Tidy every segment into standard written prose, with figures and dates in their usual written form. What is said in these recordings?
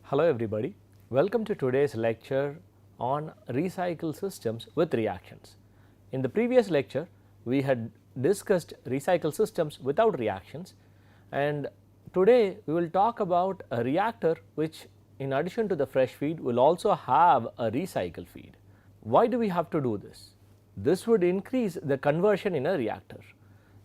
Hello everybody, welcome to today's lecture on recycle systems with reactions. In the previous lecture, we had discussed recycle systems without reactions, and today we will talk about a reactor which, in addition to the fresh feed, will also have a recycle feed. Why do we have to do this? This would increase the conversion in a reactor.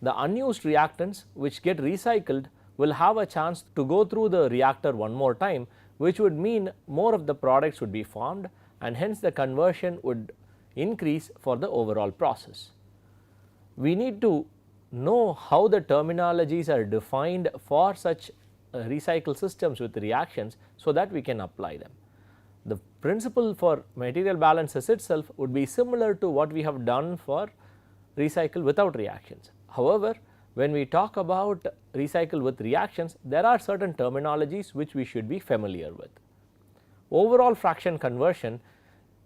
The unused reactants which get recycled will have a chance to go through the reactor one more time, which would mean more of the products would be formed, and hence the conversion would increase for the overall process. We need to know how the terminologies are defined for such recycle systems with reactions so that we can apply them. The principle for material balances itself would be similar to what we have done for recycle without reactions. However, when we talk about recycle with reactions, there are certain terminologies which we should be familiar with. Overall fraction conversion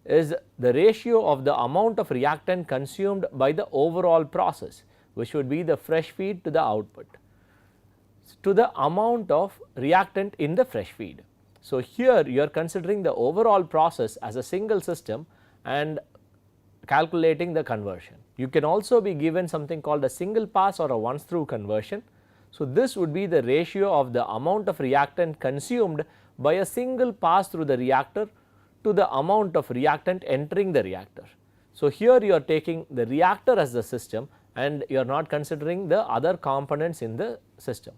is the ratio of the amount of reactant consumed by the overall process, which would be the fresh feed to the output, to the amount of reactant in the fresh feed. So, here you are considering the overall process as a single system and calculating the conversion. You can also be given something called a single pass or a once through conversion. So, this would be the ratio of the amount of reactant consumed by a single pass through the reactor to the amount of reactant entering the reactor. So, here you are taking the reactor as the system and you are not considering the other components in the system.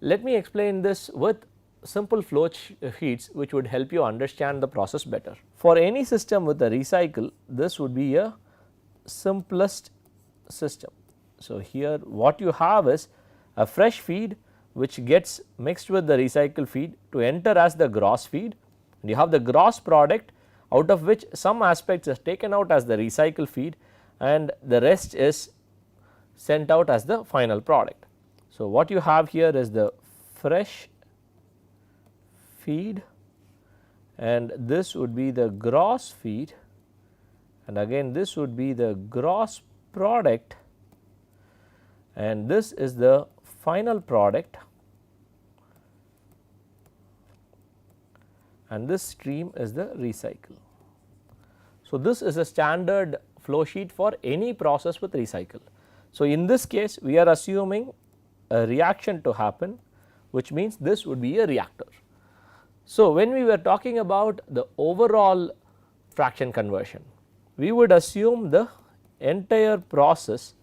Let me explain this with simple flow sheets which would help you understand the process better. For any system with a recycle, this would be a simplest system. So, here what you have is a fresh feed which gets mixed with the recycle feed to enter as the gross feed, and you have the gross product, out of which some aspects is taken out as the recycle feed and the rest is sent out as the final product. So, what you have here is the fresh feed and this would be the gross feed, and again this would be the gross product, and this is the final product, and this stream is the recycle. So, this is a standard flow sheet for any process with recycle. So, in this case we are assuming a reaction to happen, which means this would be a reactor. So, when we were talking about the overall fraction conversion, we would assume the entire process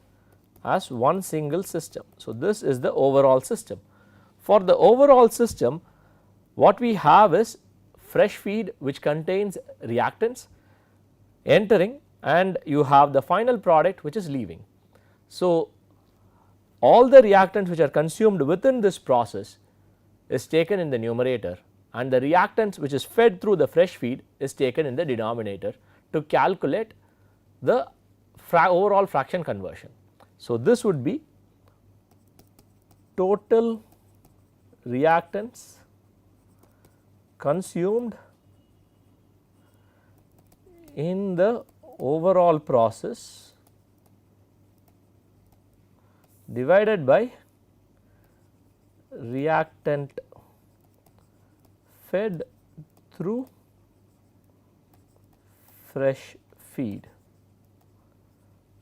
as one single system. So, this is the overall system. For the overall system, what we have is fresh feed which contains reactants entering, and you have the final product which is leaving. So, all the reactants which are consumed within this process is taken in the numerator, and the reactants which is fed through the fresh feed is taken in the denominator to calculate the overall fraction conversion. So, this would be total reactants consumed in the overall process divided by reactant fed through fresh feed.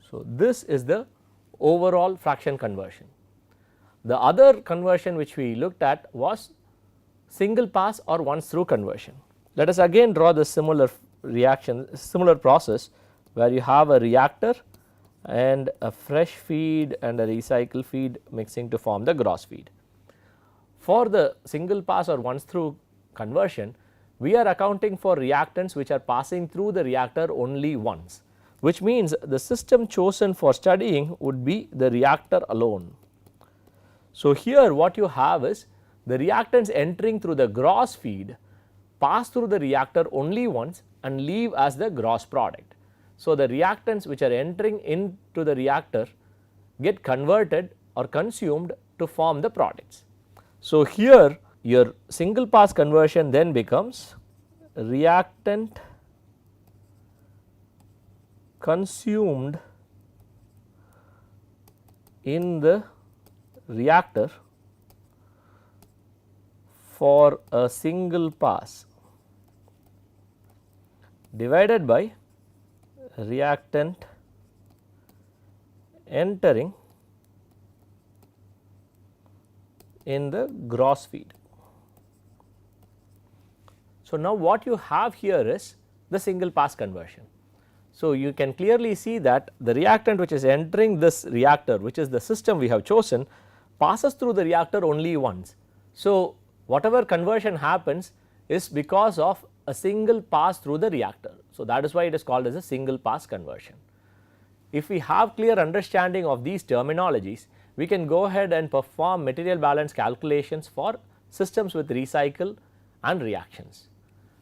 So, this is the overall fraction conversion. The other conversion which we looked at was single pass or once through conversion. Let us again draw the similar process where you have a reactor and a fresh feed and a recycle feed mixing to form the gross feed. For the single pass or once through conversion, we are accounting for reactants which are passing through the reactor only once, which means the system chosen for studying would be the reactor alone. So, here what you have is the reactants entering through the gross feed pass through the reactor only once and leave as the gross product. So, the reactants which are entering into the reactor get converted or consumed to form the products. So, here your single pass conversion then becomes reactant consumed in the reactor for a single pass divided by reactant entering in the gross feed. So, now what you have here is the single pass conversion. So, you can clearly see that the reactant which is entering this reactor, which is the system we have chosen, passes through the reactor only once. So, whatever conversion happens is because of a single pass through the reactor. So, that is why it is called as a single pass conversion. If we have clear understanding of these terminologies, we can go ahead and perform material balance calculations for systems with recycle and reactions.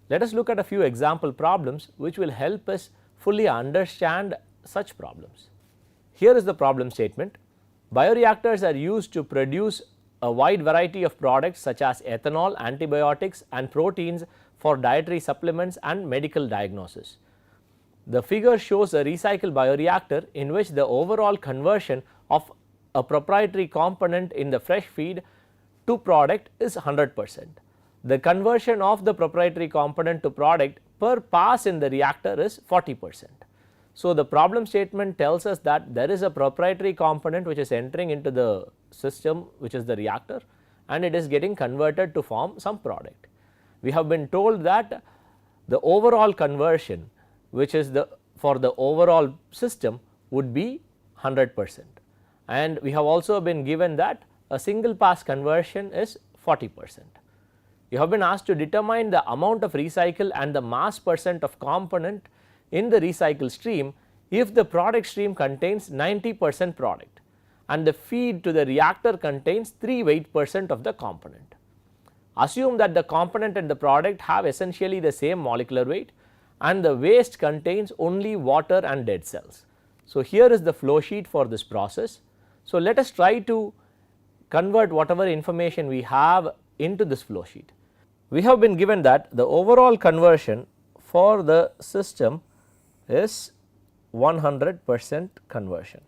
Let us look at a few example problems which will help us fully understand such problems. Here is the problem statement. Bioreactors are used to produce a wide variety of products such as ethanol, antibiotics and proteins for dietary supplements and medical diagnosis. The figure shows a recycled bioreactor in which the overall conversion of a proprietary component in the fresh feed to product is 100%. The conversion of the proprietary component to product per pass in the reactor is 40%. So, the problem statement tells us that there is a proprietary component which is entering into the system, which is the reactor, and it is getting converted to form some product. We have been told that the overall conversion, which is for the overall system, would be 100%, and we have also been given that a single pass conversion is 40%. You have been asked to determine the amount of recycle and the mass percent of component in the recycle stream if the product stream contains 90% product and the feed to the reactor contains 3 weight percent of the component. Assume that the component and the product have essentially the same molecular weight and the waste contains only water and dead cells. So, here is the flow sheet for this process. So, let us try to convert whatever information we have into this flow sheet. We have been given that the overall conversion for the system is 100% conversion.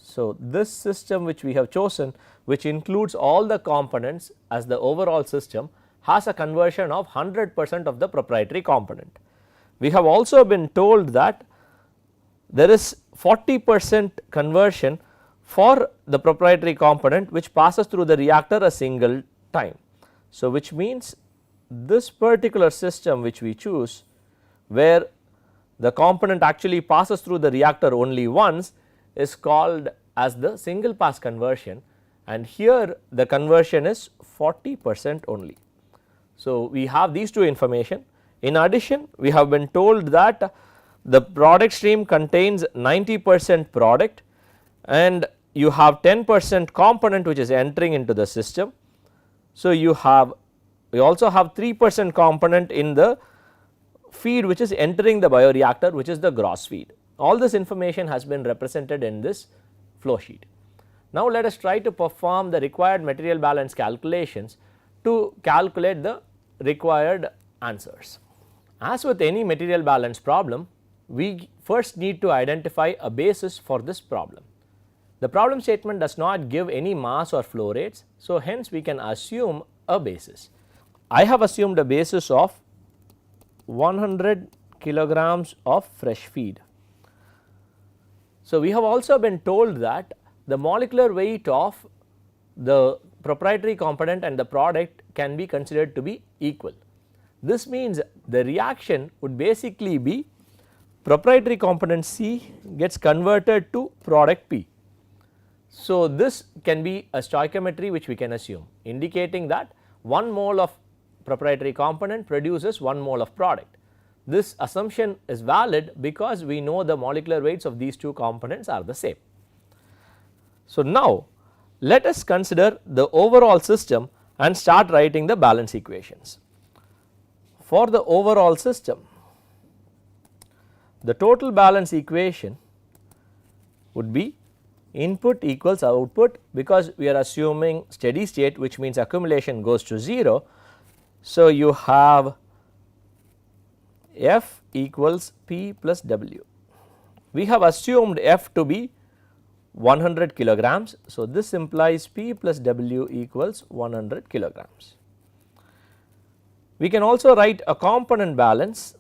So, this system which we have chosen, which includes all the components as the overall system, has a conversion of 100% of the proprietary component. We have also been told that there is 40% conversion for the proprietary component which passes through the reactor a single time. So, which means this particular system which we choose, where the component actually passes through the reactor only once, is called as the single pass conversion, and here the conversion is 40% only. So, we have these two information. In addition, we have been told that the product stream contains 90% product and you have 10% component which is entering into the system. So, we also have 3% component in the feed which is entering the bioreactor, which is the gross feed. All this information has been represented in this flow sheet. Now, let us try to perform the required material balance calculations to calculate the required answers. As with any material balance problem, we first need to identify a basis for this problem. The problem statement does not give any mass or flow rates, so hence we can assume a basis. I have assumed a basis of 100 kilograms of fresh feed. So, we have also been told that the molecular weight of the proprietary component and the product can be considered to be equal. This means the reaction would basically be proprietary component C gets converted to product P. So, this can be a stoichiometry which we can assume, indicating that 1 mole of proprietary component produces 1 mole of product. This assumption is valid because we know the molecular weights of these two components are the same. So, now let us consider the overall system and start writing the balance equations. For the overall system, the total balance equation would be input equals output, because we are assuming steady state, which means accumulation goes to 0. So, you have F equals P plus W. We have assumed F to be 100 kilograms. So, this implies P plus W equals 100 kilograms. We can also write a component balance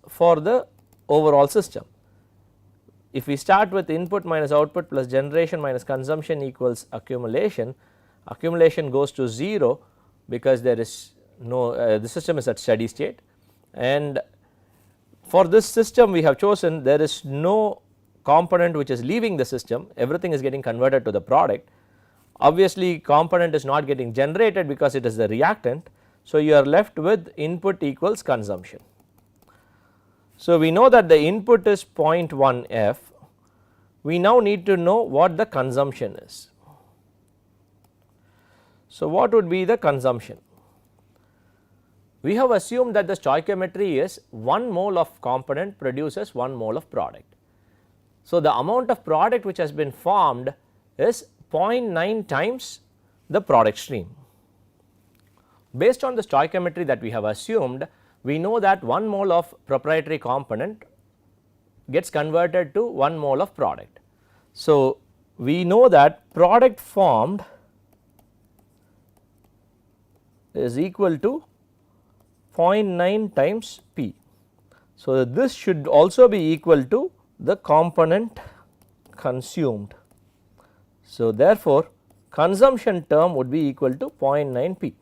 for the overall system. If we start with input minus output plus generation minus consumption equals accumulation, accumulation goes to 0 because there is no the system is at steady state, and for this system we have chosen there is no component which is leaving the system, everything is getting converted to the product. Obviously, component is not getting generated because it is the reactant. So, you are left with input equals consumption. So, we know that the input is 0.1 F, we now need to know what the consumption is. So, what would be the consumption? We have assumed that the stoichiometry is 1 mole of component produces 1 mole of product. So, the amount of product which has been formed is 0.9 times the product stream. Based on the stoichiometry that we have assumed, we know that 1 mole of proprietary component gets converted to 1 mole of product. So, we know that product formed is equal to 0.9 times P. So, this should also be equal to the component consumed. So, therefore, consumption term would be equal to 0.9 P.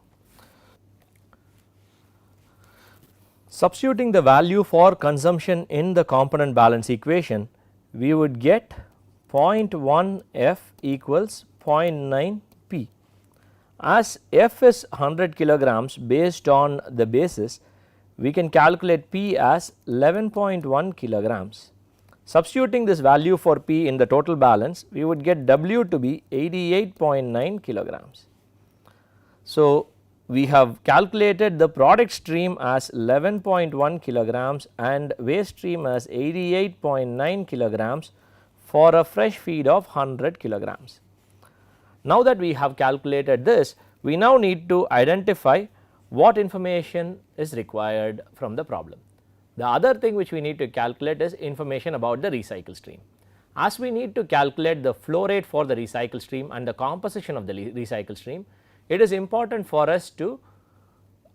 Substituting the value for consumption in the component balance equation, we would get 0.1 F equals 0.9 P. As F is 100 kilograms based on the basis, we can calculate P as 11.1 kilograms. Substituting this value for P in the total balance, we would get W to be 88.9 kilograms. So, we have calculated the product stream as 11.1 kilograms and waste stream as 88.9 kilograms for a fresh feed of 100 kilograms. Now that we have calculated this, we now need to identify what information is required from the problem. The other thing which we need to calculate is information about the recycle stream. As we need to calculate the flow rate for the recycle stream and the composition of the recycle stream, it is important for us to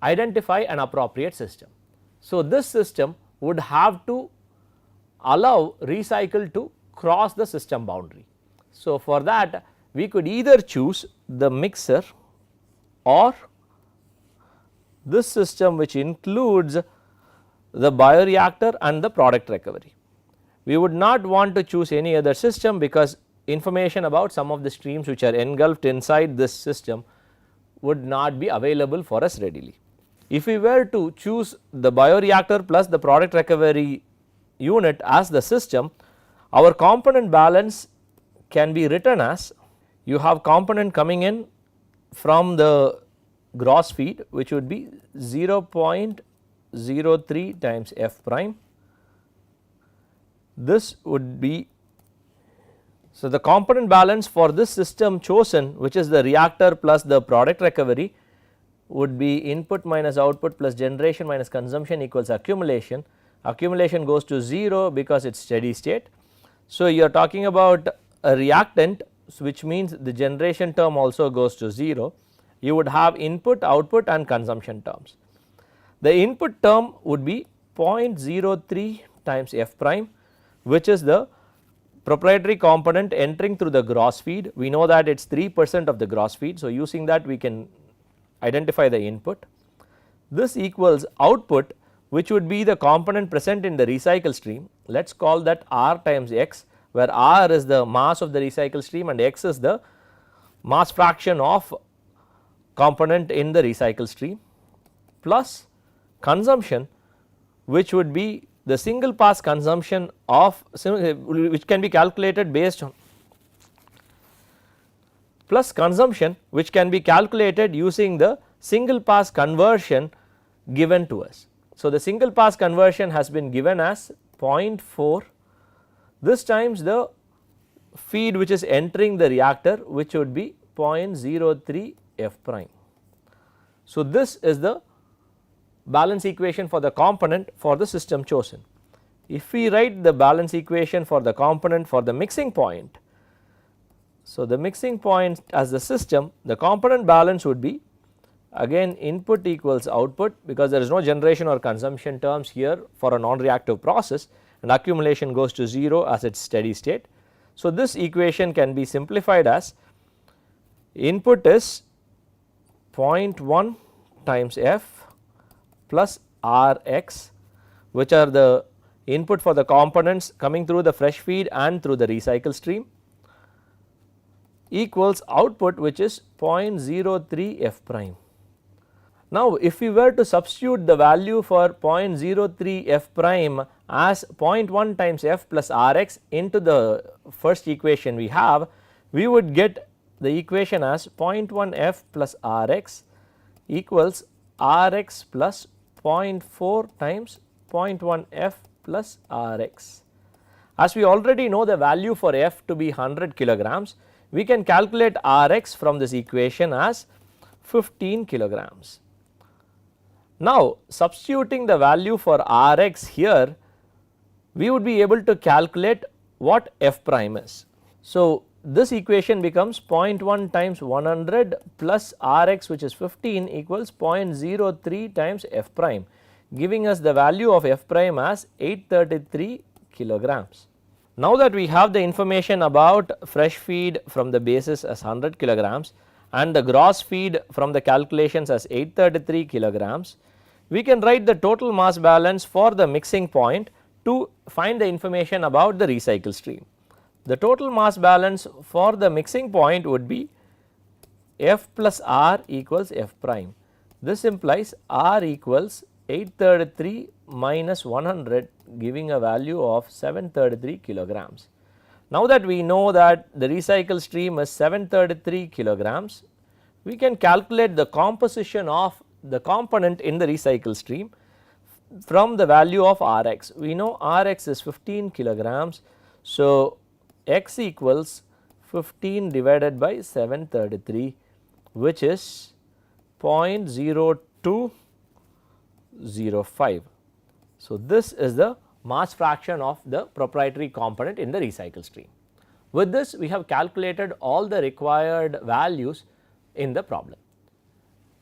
identify an appropriate system. So, this system would have to allow recycle to cross the system boundary. So, for that we could either choose the mixer or this system which includes the bioreactor and the product recovery. We would not want to choose any other system because information about some of the streams which are engulfed inside this system would not be available for us readily. If we were to choose the bioreactor plus the product recovery unit as the system, our component balance can be written as, you have component coming in from the gross feed which would be 0.03 times F prime. This would be, so the component balance for this system chosen, which is the reactor plus the product recovery, would be input minus output plus generation minus consumption equals accumulation. Accumulation goes to 0 because it is steady state. So, you are talking about a reactant, which means the generation term also goes to 0. You would have input, output and consumption terms. The input term would be 0.03 times F prime, which is the proprietary component entering through the gross feed. We know that it is 3% of the gross feed. So, using that we can identify the input. This equals output, which would be the component present in the recycle stream. Let us call that R times X, where R is the mass of the recycle stream and X is the mass fraction of component in the recycle stream, plus consumption, which would be the single pass consumption of, which can be calculated based on, plus consumption which can be calculated using the single pass conversion given to us. So, the single pass conversion has been given as 0.4, this times the feed which is entering the reactor, which would be 0.03 F prime. So, this is the balance equation for the component for the system chosen. If we write the balance equation for the component for the mixing point, So, the mixing point as the system, the component balance would be again input equals output, because there is no generation or consumption terms here for a non-reactive process, and accumulation goes to 0 as its steady state. So, this equation can be simplified as input is 0.1 times F plus Rx, which are the input for the components coming through the fresh feed and through the recycle stream, equals output, which is 0.03 F prime. Now, if we were to substitute the value for 0.03 F prime as 0.1 times F plus Rx into the first equation we have, we would get the equation as 0.1 F plus Rx equals Rx plus 0.4 times 0.1 F plus Rx. As we already know the value for F to be 100 kilograms, we can calculate Rx from this equation as 15 kilograms. Now, substituting the value for Rx here, we would be able to calculate what F prime is. So, this equation becomes 0.1 times 100 plus Rx, which is 15, equals 0.03 times F prime, giving us the value of F prime as 833 kilograms. Now that we have the information about fresh feed from the basis as 100 kilograms and the gross feed from the calculations as 833 kilograms, we can write the total mass balance for the mixing point to find the information about the recycle stream. The total mass balance for the mixing point would be F plus R equals F prime. This implies R equals 833 minus 100, giving a value of 733 kilograms. Now that we know that the recycle stream is 733 kilograms, we can calculate the composition of the component in the recycle stream from the value of Rx. We know Rx is 15 kilograms. So, X equals 15 divided by 733, which is 0.0205. So, this is the mass fraction of the proprietary component in the recycle stream. With this, we have calculated all the required values in the problem.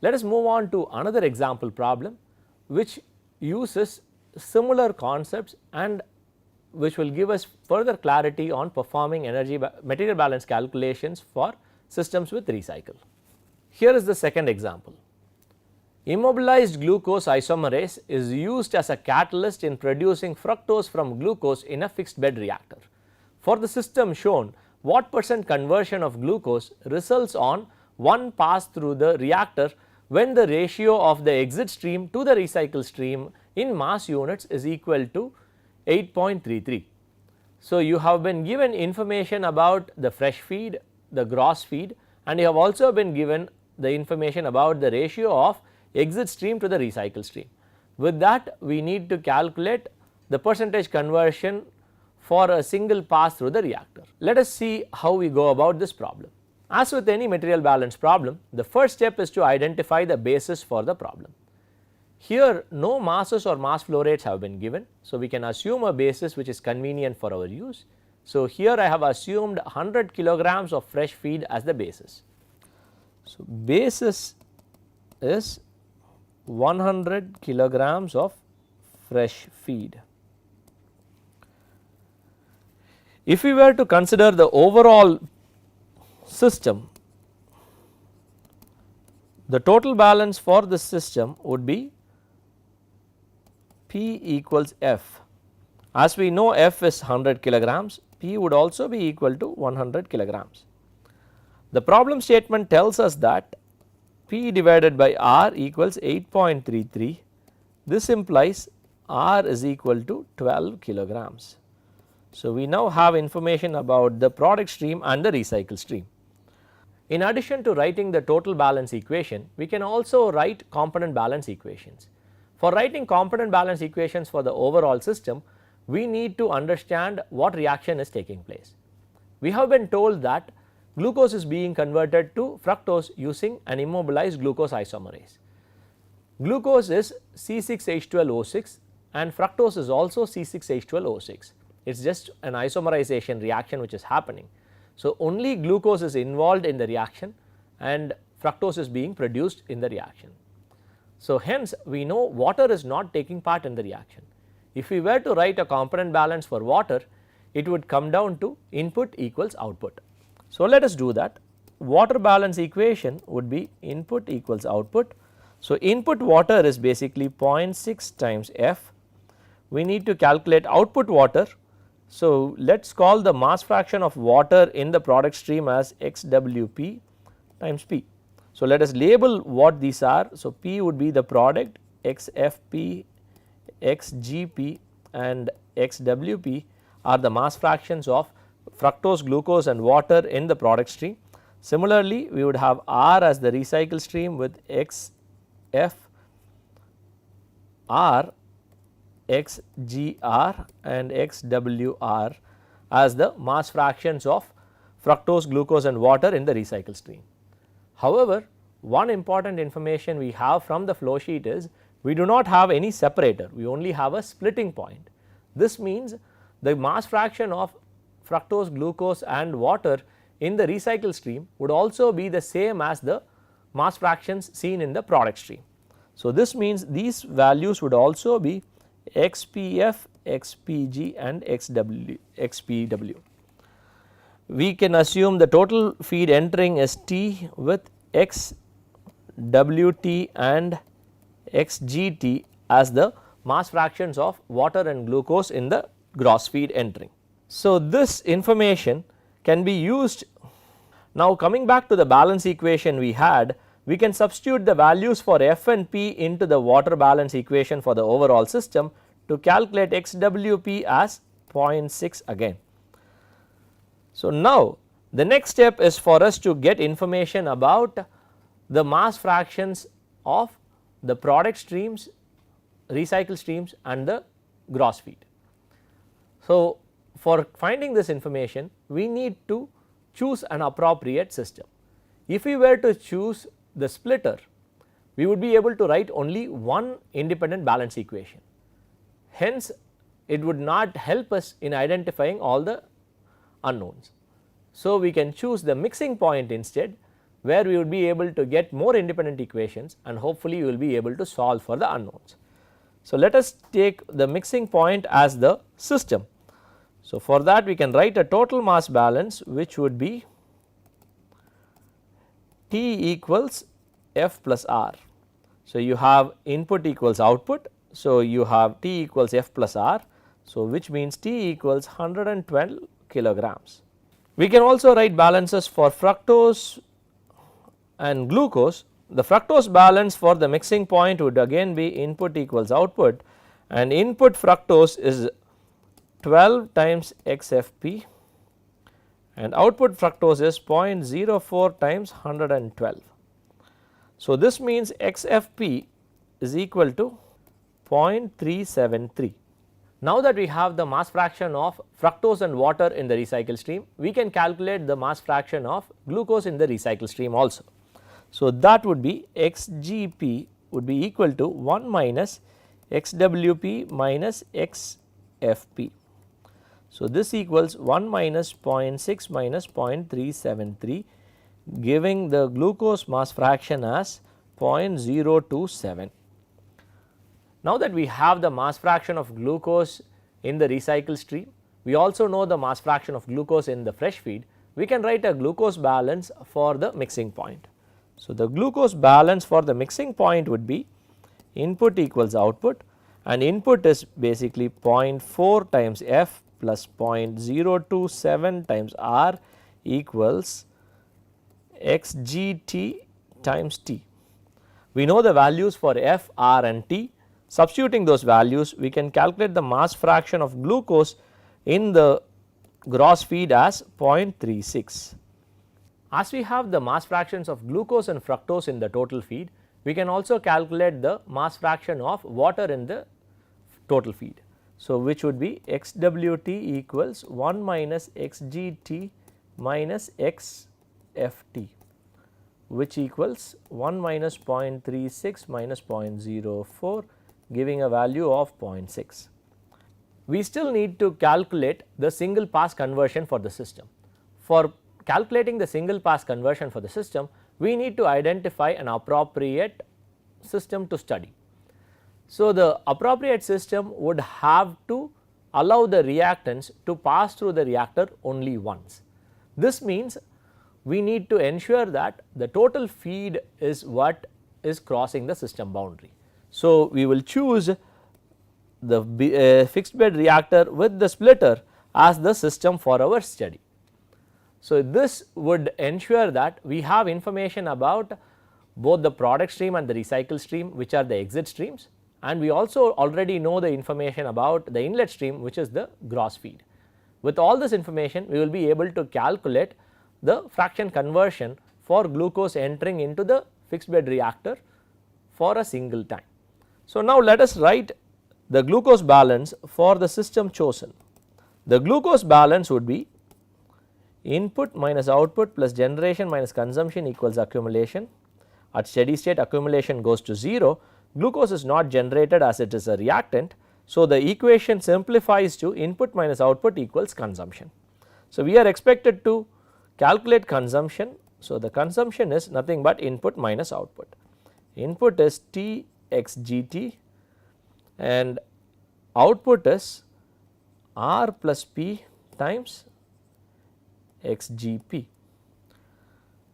Let us move on to another example problem which uses similar concepts and which will give us further clarity on performing material balance calculations for systems with recycle. Here is the second example. Immobilized glucose isomerase is used as a catalyst in producing fructose from glucose in a fixed bed reactor. For the system shown, what percent conversion of glucose results on one pass through the reactor when the ratio of the exit stream to the recycle stream in mass units is equal to 8.33. So, you have been given information about the fresh feed, the gross feed, and you have also been given the information about the ratio of exit stream to the recycle stream. With that, we need to calculate the percentage conversion for a single pass through the reactor. Let us see how we go about this problem. As with any material balance problem, the first step is to identify the basis for the problem. Here no masses or mass flow rates have been given, so we can assume a basis which is convenient for our use. So, here I have assumed 100 kilograms of fresh feed as the basis. So, basis is 100 kilograms of fresh feed. If we were to consider the overall system, the total balance for this system would be P equals F. As we know F is 100 kilograms, P would also be equal to 100 kilograms. The problem statement tells us that P divided by R equals 8.33. This implies R is equal to 12 kilograms. So, we now have information about the product stream and the recycle stream. In addition to writing the total balance equation, we can also write component balance equations. For writing component balance equations for the overall system, we need to understand what reaction is taking place. We have been told that glucose is being converted to fructose using an immobilized glucose isomerase. Glucose is C6H12O6 and fructose is also C6H12O6. It is just an isomerization reaction which is happening. So, only glucose is involved in the reaction and fructose is being produced in the reaction. So, hence we know water is not taking part in the reaction. If we were to write a component balance for water, it would come down to input equals output. So, let us do that. Water balance equation would be input equals output. So, input water is basically 0.6 times F. We need to calculate output water. So, let us call the mass fraction of water in the product stream as XWP times P. So, let us label what these are. So, P would be the product, XFP, XGP and XWP are the mass fractions of fructose, glucose and water in the product stream. Similarly, we would have R as the recycle stream with XF, R, XGR and XWR as the mass fractions of fructose, glucose and water in the recycle stream. However, one important information we have from the flow sheet is we do not have any separator, we only have a splitting point. This means the mass fraction of fructose, glucose and water in the recycle stream would also be the same as the mass fractions seen in the product stream. So, this means these values would also be XPF, XPG and XPW. We can assume the total feed entering is T with XWT and XGT as the mass fractions of water and glucose in the gross feed entering. So, this information can be used. Now, coming back to the balance equation we had, we can substitute the values for F and P into the water balance equation for the overall system to calculate XWP as 0.6 again. So, now the next step is for us to get information about the mass fractions of the product streams, recycle streams and the gross feed. So, for finding this information we need to choose an appropriate system. If we were to choose the splitter, we would be able to write only one independent balance equation. Hence, it would not help us in identifying all the unknowns. So, we can choose the mixing point instead, where we would be able to get more independent equations and hopefully you will be able to solve for the unknowns. So, let us take the mixing point as the system. So, for that we can write a total mass balance which would be T equals F plus R. So, you have input equals output. So, you have T equals F plus R. So, which means T equals 112 kilograms. We can also write balances for fructose and glucose. The fructose balance for the mixing point would again be input equals output, and input fructose is 12 times XFP and output fructose is 0.04 times 112. So, this means XFP is equal to 0.373. Now that we have the mass fraction of fructose and water in the recycle stream, we can calculate the mass fraction of glucose in the recycle stream also. So, that would be XGP would be equal to 1 minus XWP minus XFP. So, this equals 1 minus 0.6 minus 0.373, giving the glucose mass fraction as 0.027. Now that we have the mass fraction of glucose in the recycle stream, we also know the mass fraction of glucose in the fresh feed, we can write a glucose balance for the mixing point. So, the glucose balance for the mixing point would be input equals output, and input is basically 0.4 times F plus 0.027 times R equals XGT times T. We know the values for F, R and T. Substituting those values, we can calculate the mass fraction of glucose in the gross feed as 0.36. As we have the mass fractions of glucose and fructose in the total feed, we can also calculate the mass fraction of water in the total feed. So, which would be XWT equals 1 minus XGT minus XFT, which equals 1 minus 0.36 minus 0.04, giving a value of 0.6. We still need to calculate the single pass conversion for the system. For calculating the single pass conversion for the system, we need to identify an appropriate system to study. So, the appropriate system would have to allow the reactants to pass through the reactor only once. This means we need to ensure that the total feed is what is crossing the system boundary. So, we will choose the fixed bed reactor with the splitter as the system for our study. So, this would ensure that we have information about both the product stream and the recycle stream, which are the exit streams, and we also already know the information about the inlet stream, which is the gross feed. With all this information, we will be able to calculate the fraction conversion for glucose entering into the fixed bed reactor for a single time. So, now let us write the glucose balance for the system chosen. The glucose balance would be input minus output plus generation minus consumption equals accumulation. At steady state, accumulation goes to 0, glucose is not generated as it is a reactant. So, the equation simplifies to input minus output equals consumption. So, we are expected to calculate consumption. So, the consumption is nothing but input minus output. Input is T x GT and output is R plus P times xGP.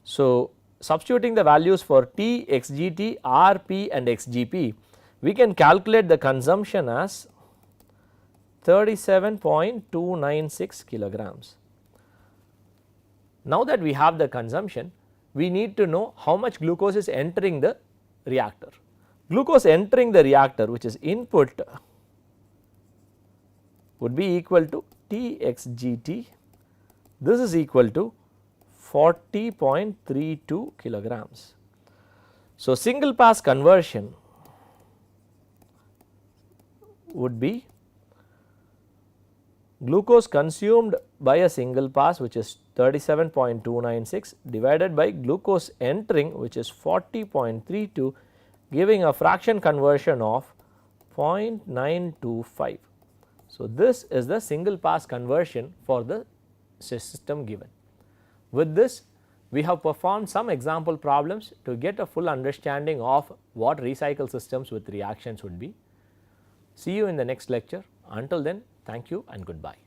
So, substituting the values for T, xGT, RP and xGP, we can calculate the consumption as 37.296 kilograms. Now that we have the consumption, we need to know how much glucose is entering the reactor. Glucose entering the reactor, which is input, would be equal to T x GT. This is equal to 40.32 kilograms. So, single pass conversion would be glucose consumed by a single pass, which is 37.296 divided by glucose entering, which is 40.32, giving a fraction conversion of 0.925. So, this is the single pass conversion for the system given. With this, we have performed some example problems to get a full understanding of what recycle systems with reactions would be. See you in the next lecture. Until then, thank you and goodbye.